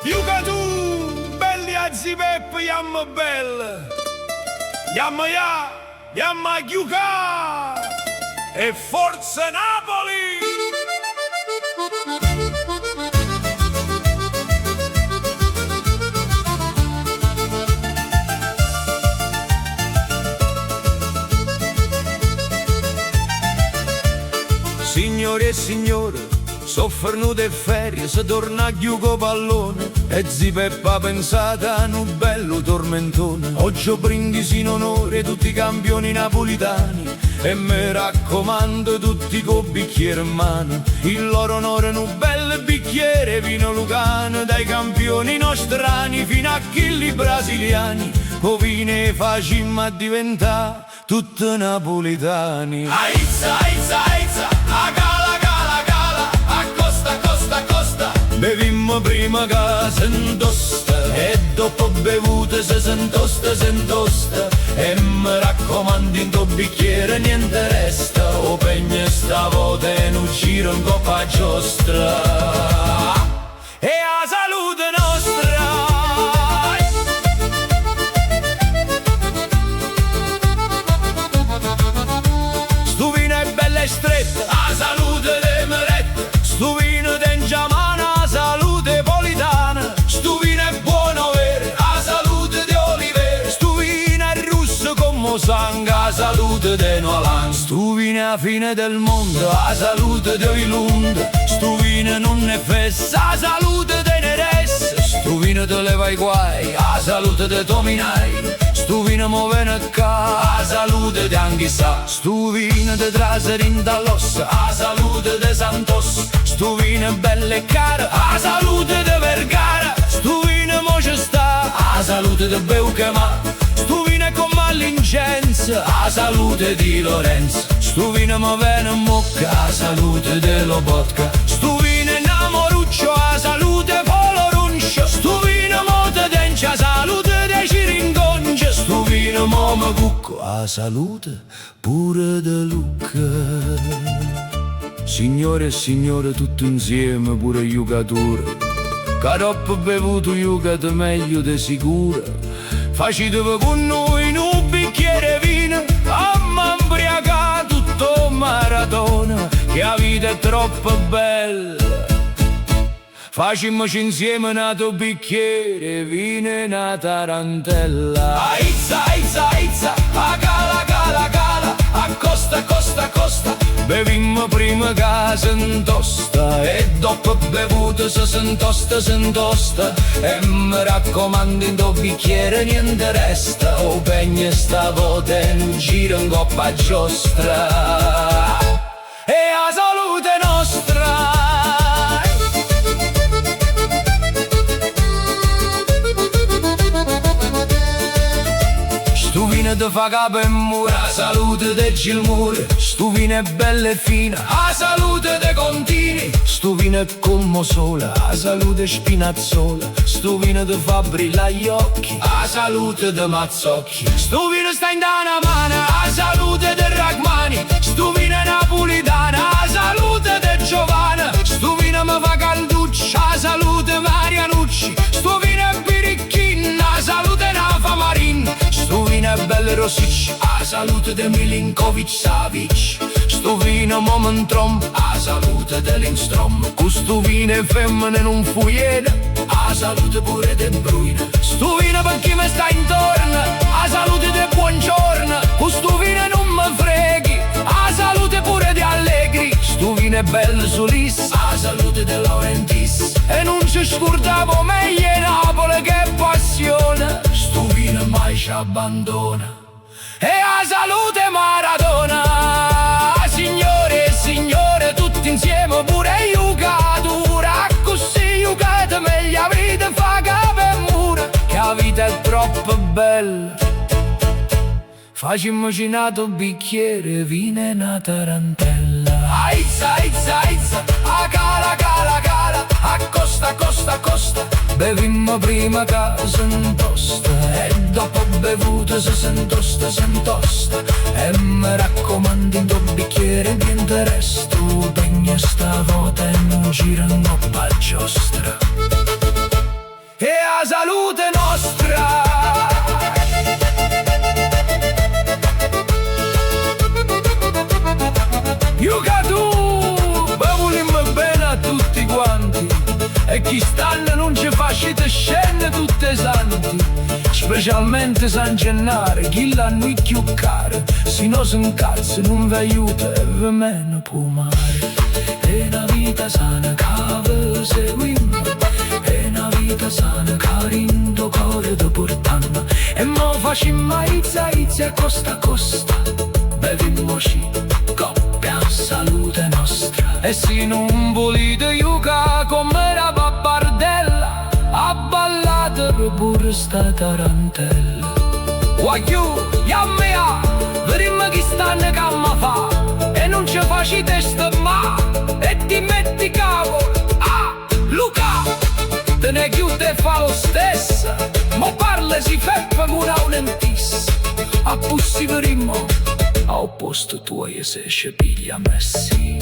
Yuca tu, belli a Zipep, yamma bella, yamma ya, yamma Yuca, e forza Napoli! Signori e signore, soffrono de ferie, se torna a Chiugo pallone, e Zipeppa pensata a un bello tormentone. Oggi brindisi in onore tutti i campioni napolitani, e mi raccomando tutti co bicchiere in mano, il loro onore un bel bicchiere vino lucano, dai campioni nostrani fino a quelli brasiliani, co vine facimmo a diventare tutti napolitani. Aizza, aizza, aizza, a gala, gala, gala, a costa, costa, costa. Bevimmo prima che s'intosta, e dopo bevute se s'intosta, e mi raccomando in tuo bicchiere niente resta, o pegne stavolta in un giro in coppa giostra, e a salute nostra. Stretta, a salute de merette, stu vino d'engiamana, a salute politana, stu vino è buono vero, a salute di olivere, stu vino è russo come sangue, a salute de Noalan, stu vino a fine del mondo, a salute di Oilund, stu vino non è fessa, a salute de Neres, stu vino te leva i guai, a salute de Tominai, stu vino muove qua, a salute de Anghissà, stu vino de Traserin dall'ossa, a salute de Santos, stu vino è bello e caro, a salute de Vergara, stu vino mo ci sta, a salute de Beucama, stu vino è con Mallincenza, a salute di Lorenzo, stu vino mo vene mocca, a salute de Lobotka, stu vino è Namoruccio, a salute Poloruncio, stu vino mo te Dencia, a salute de Ciringongia, stu vino mo me cucco, a salute pure de Lucca. Signore e signore tutti insieme pure Yucatura, che dopo bevuto Yucat meglio de sicura, facetevi con noi in un bicchiere vino, a m'ambriaca tutto maratona, che la vita è troppo bella. Facimmoci insieme un bicchiere vino e una tarantella. Aizza, aizza, aizza, a cala, cala, cala, a costa, costa, costa. Bevimmo prima che s'intosta, e dopo bevuto se s'intosta, e mi raccomando in tuo bicchiere niente resta, o pegne stavolta in un giro in coppa giostra, e a salute nostra. Stu vino te fa capo e mura, a salute de Gilmure, stu vino è bella e fina, a salute de Contini, stu vino è come sola, a salute Spinazzola, stu vino te fa brillare gli occhi, a salute de Mazzocchi, stu vino sta in dana mana, a salute de Rachmani, stu vino è napolitana, a salute de Giovanna, stu vino mi fa calduccia, a salute Marianucci, stu vino è biricchin, a salute Nafa Marin, stu vino è bello Rosicci, a salute de Milinkovic Savic, stu vino Momentrom, a salute de Lindstrom, cu stu vino e femmine non fuiene, a salute pure de Bruyne, stu vino per chi mi sta intorno, a salute de Buongiorno, cu stu vino non mi freghi, a salute pure di Allegri, stu vino è bello Solis, a salute de Laurentis, e non ci scordavo meglio Napoli che passione, stu vino mai ci abbandona, e a salute Maradona. Signore e signore tutti insieme pure Yucatura, così Yucat meglio vita fa capo e mura, che la vita è troppo bella. Facimmoci nato bicchiere vino e una tarantella. Aizza, aizza, aizza, a cala, cala, cala, a costa, costa, costa. Bevimmo prima che s'intosta, e dopo bevuto se s'intosta, e mi raccomando in tuo bicchiere niente resta, pegna stavolta e non gira in coppa giostra. E chi stanno non ci facete scene tutte santi, specialmente San Gennaro, chi l'hanno più caro. Se no si incazza non vi aiuta e vi meno può mare. È una vita sana che vi seguiamo, è una vita sana che rindo cuore da portanno. E mo facciamo izza costa costa, bevimmoci coppia salute nostra. E se non volete giocare come la pappardella, a ballate pure sta tarantella. Guagliù, yammea, vedimmo chi stanno che mi fa, e non ci facci testa ma, e ti metti cavolo. Ah, Luca, te ne chiude fa lo stesso, ma parla si feppa mura un'entis. A pussi verimmo, a posto tuo e se ci piglia messi.